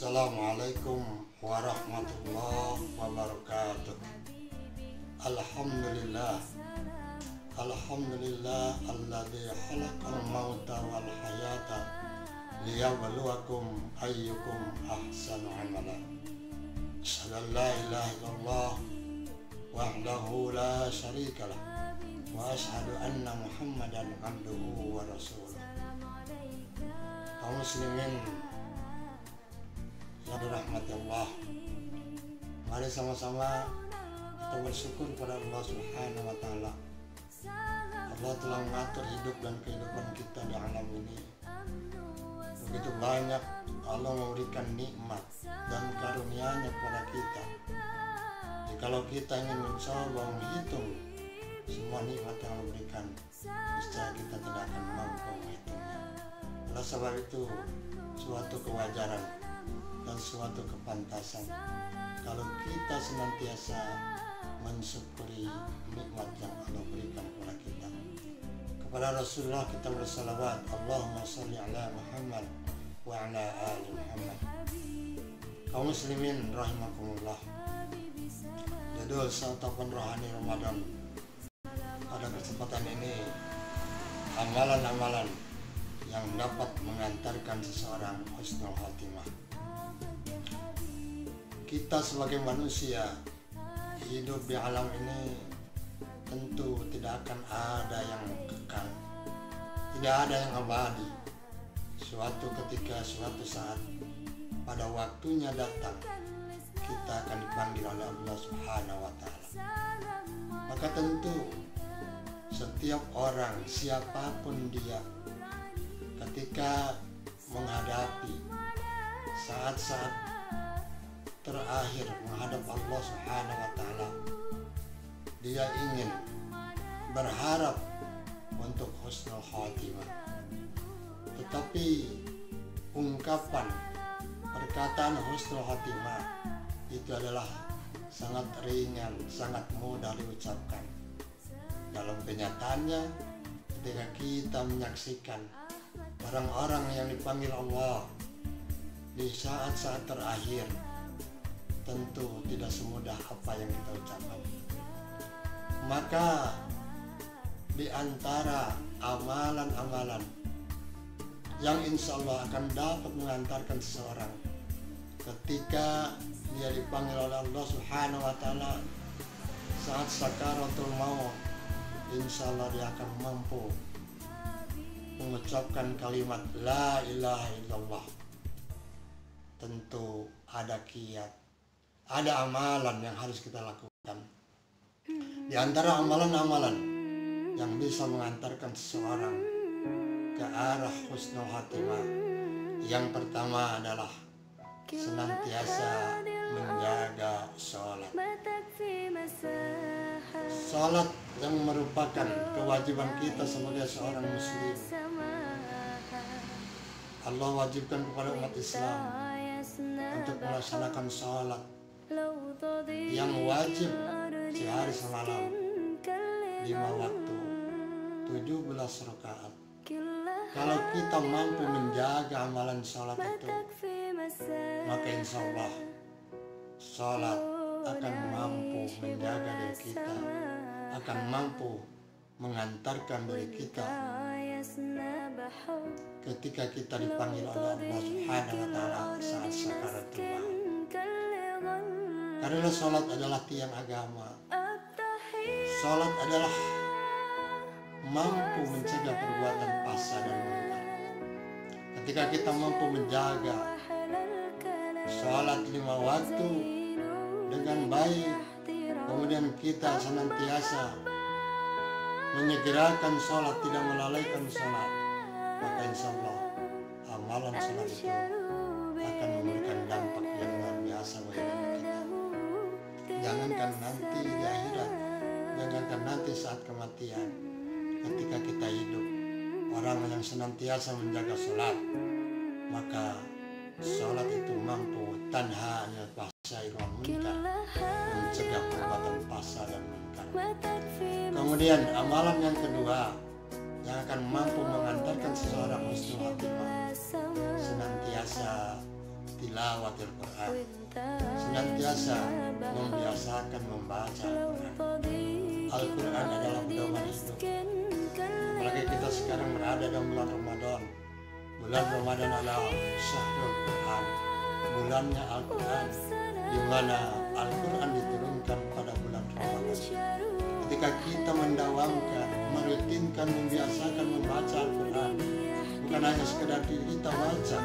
Assalamualaikum warahmatullahi wabarakatuh. Alhamdulillah alladzi khalaqal mauta wal hayata liyabluwakum ayyukum ahsanu amala. Asyhadu an la ilaha illallah wahdahu la syarikalah wa asyhadu anna Muhammadan abduhu wa rasuluh. Kaum muslimin yang dirahmati Allah, mari sama-sama kita bersyukur kepada Allah Subhanahu wa Ta'ala. Allah telah mengatur hidup dan kehidupan kita di alam ini. Begitu banyak Allah memberikan nikmat dan karunia-Nya kepada kita. Jikalau kita ingin mencoba menghitung semua nikmat yang Allah berikan, niscaya kita tidak akan mampu menghitungnya. Oleh sebab itu, suatu kewajaran dan suatu kepantasan kalau kita senantiasa mensyukuri nikmat yang Allah berikan kepada kita. Kepada Rasulullah kita bersalawat, Allahumma sholli ala Muhammad wa ala ali Muhammad. Kaum muslimin rahimakumullah, judul santapan rohani Ramadan pada kesempatan ini, amalan-amalan yang dapat mengantarkan seseorang husnul khatimah. Kita sebagai manusia hidup di alam ini tentu tidak akan ada yang kekal, tidak ada yang abadi. Suatu ketika, suatu saat, pada waktunya datang, kita akan dipanggil oleh Allah Subhanahu wa Ta'ala. Maka tentu setiap orang, siapapun dia, ketika menghadapi saat-saat terakhir menghadap Allah Subhanahu wa Ta'ala, dia ingin berharap untuk husnul khatimah. Tetapi ungkapan perkataan husnul khatimah itu adalah sangat ringan, sangat mudah diucapkan. Dalam kenyataannya, ketika kita menyaksikan orang-orang yang dipanggil Allah di saat-saat terakhir, tentu tidak semudah apa yang kita ucapkan. Maka di antara amalan-amalan yang insya Allah akan dapat mengantarkan seseorang ketika dia dipanggil oleh Allah Subhanahu wa Ta'ala saat sakaratul maut, insya Allah dia akan mampu mengucapkan kalimat la ilaha illallah. Tentu ada kiat, ada amalan yang harus kita lakukan. Di antara amalan-amalan yang bisa mengantarkan seseorang ke arah husnul khatimah, yang pertama adalah senantiasa menjaga sholat. Sholat yang merupakan kewajiban kita sebagai seorang muslim. Allah wajibkan kepada umat Islam untuk melaksanakan sholat yang wajib sehari semalam 5 waktu 17 rakaat. Kalau kita mampu menjaga amalan sholat itu, maka insya Allah sholat akan mampu menjaga diri kita, akan mampu mengantarkan diri kita ketika kita dipanggil oleh Allah Subhanahu wa Ta'ala saat sakaratul maut. Karena sholat adalah tiang agama. Sholat adalah mampu mencegah perbuatan fasa dan munkar. Ketika kita mampu menjaga sholat 5 waktu dengan baik, kemudian kita senantiasa menyegerakan sholat, tidak melalaikan sholat, maka insya Allah amalan sholat itu akan memberikan dampak yang luar biasa bagi kita. Jangankan nanti di akhirat, jangankan nanti saat kematian, ketika kita hidup, orang yang senantiasa menjaga sholat, maka sholat itu mampu tanha anil fahsya'i wal munkar, mencegah perbuatan fasa dan munkar. Kemudian amalan yang kedua yang akan mampu mengantarkan seseorang husnul khatimah, senantiasa tilawatil Quran, senantiasa membiasakan membaca Al-Quran. Al-Quran adalah pedoman hidup. Apalagi kita sekarang berada dalam bulan Ramadan. Bulan Ramadan adalah Syahrul Quran, bulannya Al-Quran, di mana Al-Quran diturunkan pada bulan Ramadan. Ketika kita mendawamkan, merutinkan, membiasakan membaca Al-Quran, bukan hanya sekedar kita baca,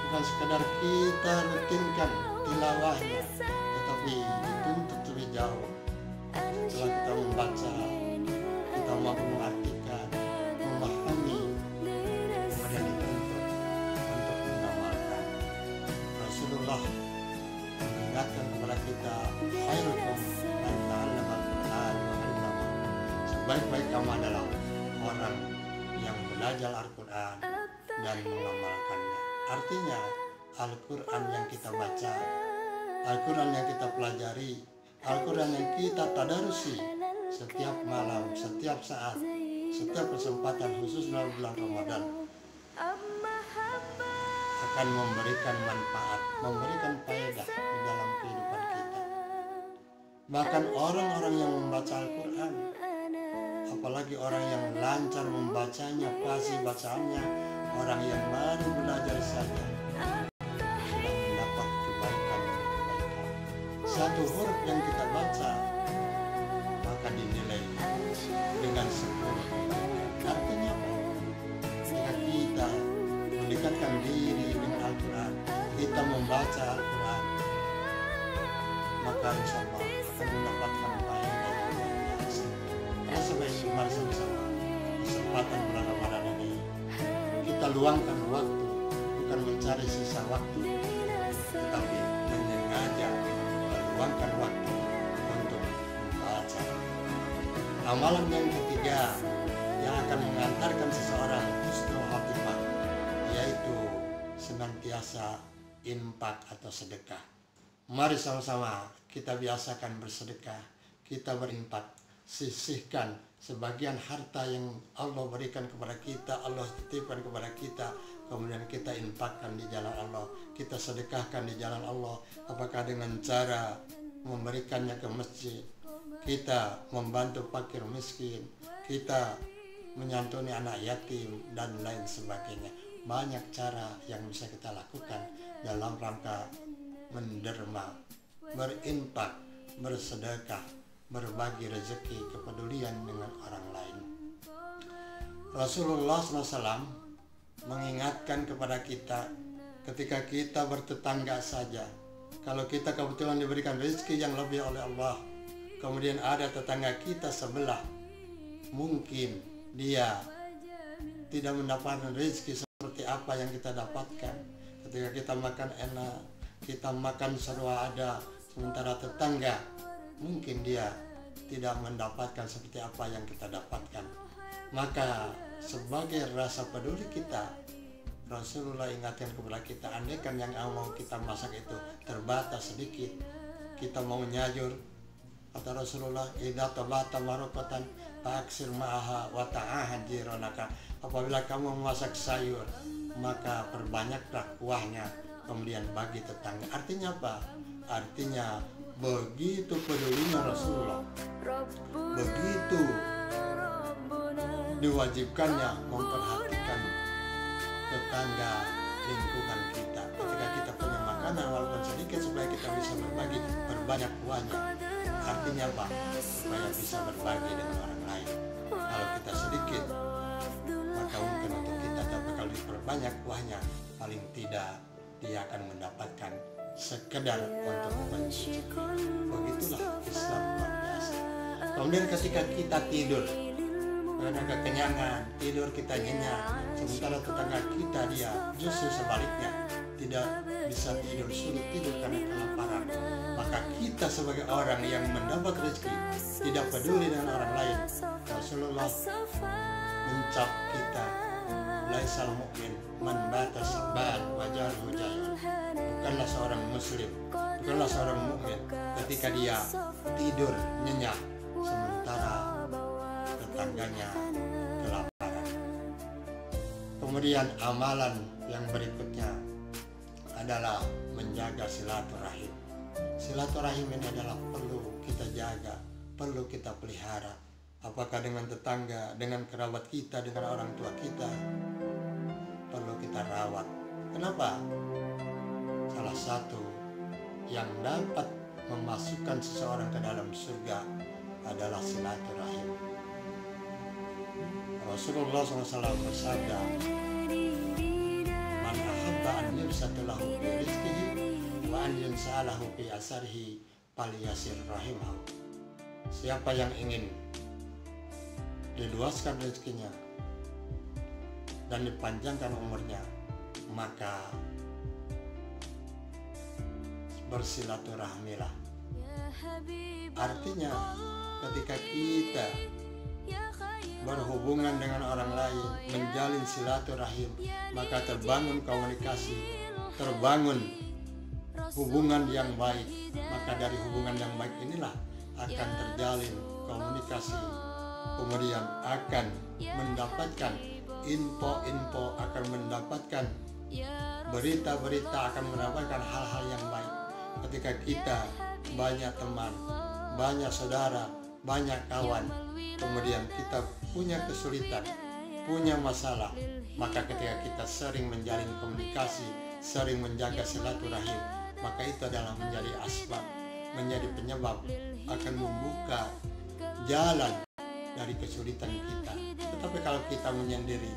bukan sekedar kita rutinkan tilawahnya, tetapi dituntut lebih jauh. Setelah kita membaca, kita mampu mengartikan, memahami, kemudian dituntut untuk mengamalkan. Rasulullah mengingatkan kepada kita, khairukum man ta'allama al-Quran wa 'allamahu. Sebaik-baik kamu adalah orang yang belajar Al-Quran dan mengamalkannya. Artinya Al-Quran yang kita baca, Al-Quran yang kita pelajari, Al-Quran yang kita tadarusi setiap malam, setiap saat, setiap kesempatan, khusus dalam bulan Ramadan, akan memberikan manfaat, memberikan faedah di dalam kehidupan kita. Bahkan orang-orang yang membaca Al-Quran, apalagi orang yang lancar membacanya, fasih bacaannya, orang yang baru belajar saja, sudah mendapat kebaikan. Satu huruf yang kita baca maka dinilai dengan 10 kebaikan. Artinya apa? Jika kita mendekatkan diri dengan Al-Quran, kita membaca Al-Quran, maka insya Allah akan mendapatkan faedah yang luar biasa. Karena mari sama-sama kesempatan bulan Ramadan ini kita luangkan waktu, bukan mencari sisa waktu, tetapi menyengaja meluangkan waktu untuk membaca. Amalan yang ketiga yang akan mengantarkan seseorang husnul khotimah, yaitu senantiasa infak atau sedekah. Mari sama-sama kita biasakan bersedekah, kita berinfak, sisihkan sebagian harta yang Allah berikan kepada kita, Allah titipkan kepada kita, kemudian kita infakkan di jalan Allah, kita sedekahkan di jalan Allah. Apakah dengan cara memberikannya ke masjid, kita membantu fakir miskin, kita menyantuni anak yatim, dan lain sebagainya. Banyak cara yang bisa kita lakukan dalam rangka menderma, berinfak, bersedekah, berbagi rezeki, kepedulian dengan orang lain. Rasulullah SAW mengingatkan kepada kita ketika kita bertetangga saja, kalau kita kebetulan diberikan rezeki yang lebih oleh Allah, kemudian ada tetangga kita sebelah, mungkin dia tidak mendapatkan rezeki seperti apa yang kita dapatkan. Ketika kita makan enak, kita makan serba ada, sementara tetangga mungkin dia tidak mendapatkan seperti apa yang kita dapatkan. Maka sebagai rasa peduli kita, Rasulullah ingatkan kepada kita, andaikan yang mau kita masak itu terbatas sedikit, kita mau nyajur, kata Rasulullah, idza tabata marokatan faaksir ma'aha wa ta'ahad jiranaka. Apabila kamu memasak sayur, maka perbanyaklah kuahnya, kemudian bagi tetangga. Artinya apa? Artinya begitu pedulinya Rasulullah, begitu diwajibkannya memperhatikan tetangga lingkungan kita. Ketika kita punya makanan walaupun sedikit, supaya kita bisa berbagi, berbanyak kuahnya. Artinya apa? Supaya bisa berbagi dengan orang lain. Kalau kita sedikit, maka mungkin untuk kita, tapi kalau diperbanyak kuahnya, paling tidak dia akan mendapatkan sekedar untuk mencicipi. Begitulah Islam luar biasa. Kemudian ketika kita tidur karena kekenyangan, tidur kita nyenyak, sementara tetangga kita dia justru sebaliknya, tidak bisa tidur, sulit tidur karena kelaparan, maka kita sebagai orang yang mendapat rezeki tidak peduli dengan orang lain. Rasulullah mencap kita, laisal mu'min man bata sabban wa jaruhu jayun. Bukanlah seorang muslim, bukanlah seorang mukmin ketika dia tidur nyenyak sementara tetangganya kelaparan. Kemudian amalan yang berikutnya adalah menjaga silaturahim. Silaturahim ini adalah perlu kita jaga, perlu kita pelihara. Apakah dengan tetangga, dengan kerabat kita, dengan orang tua kita, perlu kita rawat. Kenapa? Salah satu yang dapat memasukkan seseorang ke dalam surga adalah silaturahim. Rasulullah SAW bersabda, "Man ahabba an yubsata lahu fi rizqihi wa an yunsa'alahu fi asarihi falyasir rahimahu." Siapa yang ingin diluaskan rezekinya dan dipanjangkan umurnya, maka bersilaturahmilah. Artinya ketika kita berhubungan dengan orang lain, menjalin silaturahim, maka terbangun komunikasi, terbangun hubungan yang baik. Maka dari hubungan yang baik inilah akan terjalin komunikasi, kemudian akan mendapatkan info-info, akan mendapatkan berita-berita, akan mendapatkan hal-hal yang baik. Ketika kita banyak teman, banyak saudara, banyak kawan, kemudian kita punya kesulitan, punya masalah, maka ketika kita sering menjalin komunikasi, sering menjaga silaturahim, maka itu adalah menjadi asbab, menjadi penyebab akan membuka jalan dari kesulitan kita. Tetapi kalau kita menyendiri,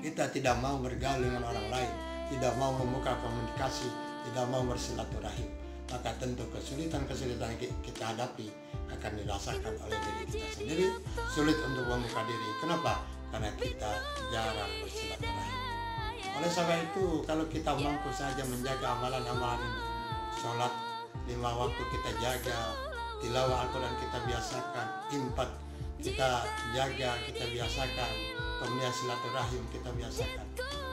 kita tidak mau bergaul dengan orang lain, tidak mau membuka komunikasi, tidak mau bersilaturahim, maka tentu kesulitan-kesulitan yang kita hadapi akan dirasakan oleh diri kita sendiri, sulit untuk membuka diri. Kenapa? Karena kita jarang bersilaturahim. Oleh sebab itu, kalau kita mampu saja menjaga amalan-amalan ini, sholat 5 waktu kita jaga, tilawah Al-Quran kita biasakan, infak kita jaga, kita biasakan, kemudian silaturahim kita biasakan,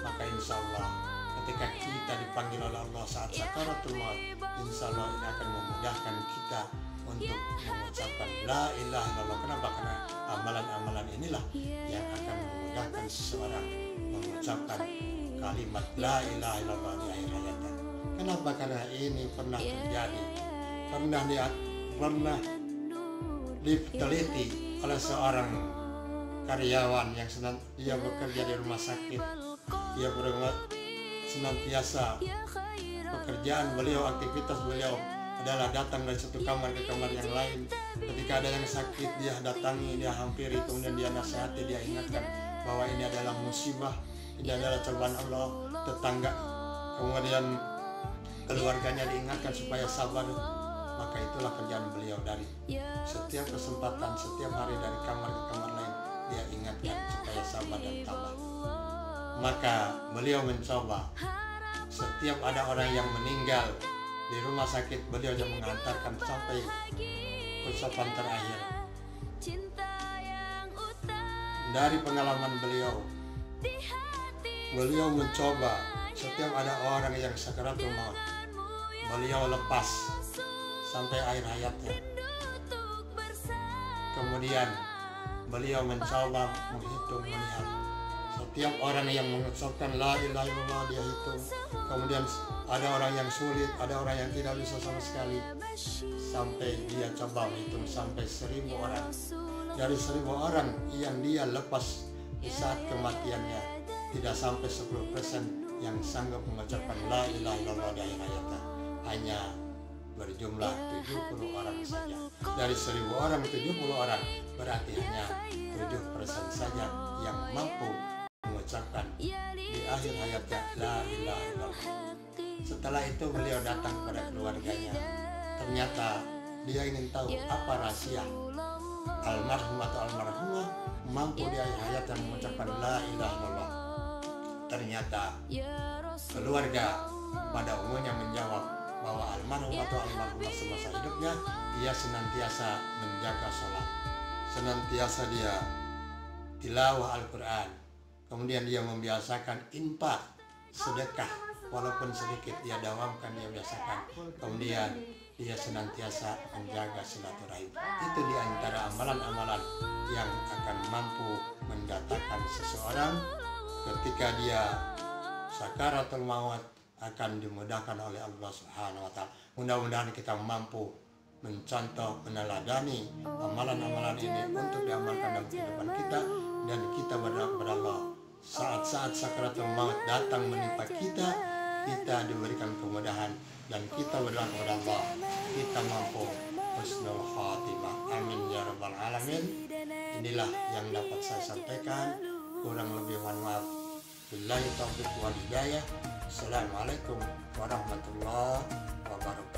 maka insya Allah ketika kita dipanggil oleh Allah saat sakaratul maut, insya Allah ini akan memudahkan kita untuk mengucapkan la ilaha illallah. Kenapa? Karena amalan-amalan inilah yang akan memudahkan seseorang mengucapkan kalimat la ilaha illallah di akhir hayatnya. Kenapa? Karena ini pernah terjadi, pernah diteliti oleh seorang karyawan yang dia bekerja di rumah sakit. Dia senantiasa pekerjaan beliau, aktivitas beliau adalah datang dari satu kamar ke kamar yang lain. Ketika ada yang sakit, dia datangi, dia hampiri, kemudian dia nasihati, dia ingatkan bahwa ini adalah musibah, ini adalah cobaan Allah. Tetangga, kemudian keluarganya diingatkan supaya sabar. Maka itulah kerjaan beliau, dari setiap kesempatan, setiap hari dari kamar ke kamar lain, dia ingatkan supaya sabar dan tabah. Maka beliau mencoba, setiap ada orang yang meninggal di rumah sakit, beliau yang mengantarkan sampai ucapan terakhir. Dari pengalaman beliau mencoba setiap ada orang yang sakaratul maut, beliau lepas sampai akhir hayatnya. Kemudian beliau mencoba melihat setiap orang yang mengucapkan la ilaha illallah, dia hitung. Kemudian ada orang yang sulit, ada orang yang tidak bisa sama sekali, sampai dia coba menghitung sampai 1000 orang. Dari 1000 orang yang dia lepas di saat kematiannya, tidak sampai 10% yang sanggup mengucapkan la ilaha illallah di akhir hayatnya. Hanya berjumlah 70 orang saja. Dari 1000 orang 70 orang, berarti hanya 7% saja yang mampu mengucapkan di akhir hayatnya la ilaha illallah. Setelah itu beliau datang kepada keluarganya. Ternyata dia ingin tahu apa rahasia almarhum atau almarhumah mampu di akhir hayatnya mengucapkan la ilaha illallah. Ternyata keluarga pada umumnya menjawab bahwa almarhum atau almarhumah semasa hidupnya dia senantiasa menjaga sholat, senantiasa dia tilawah Al-Quran, kemudian dia membiasakan infak, sedekah, walaupun sedikit dia dawamkan, dia biasakan, kemudian dia senantiasa menjaga silaturahim. Itu di antara amalan-amalan yang akan mampu mendatangkan seseorang ketika dia sakaratul maut akan dimudahkan oleh Allah Subhanahu wa Ta'ala. Mudah-mudahan kita mampu mencontoh, meneladani amalan-amalan ini untuk diamalkan dalam kehidupan kita, dan kita berdoa kepada Allah saat-saat sakaratul maut datang menimpa kita, kita diberikan kemudahan dan kita berdoa kepada Allah kita mampu husnul khatimah. Amin ya rabbal alamin. Inilah yang dapat saya sampaikan, kurang lebih mohon maaf. Billahi taufiq wal hidayah. Assalamualaikum warahmatullahi wabarakatuh.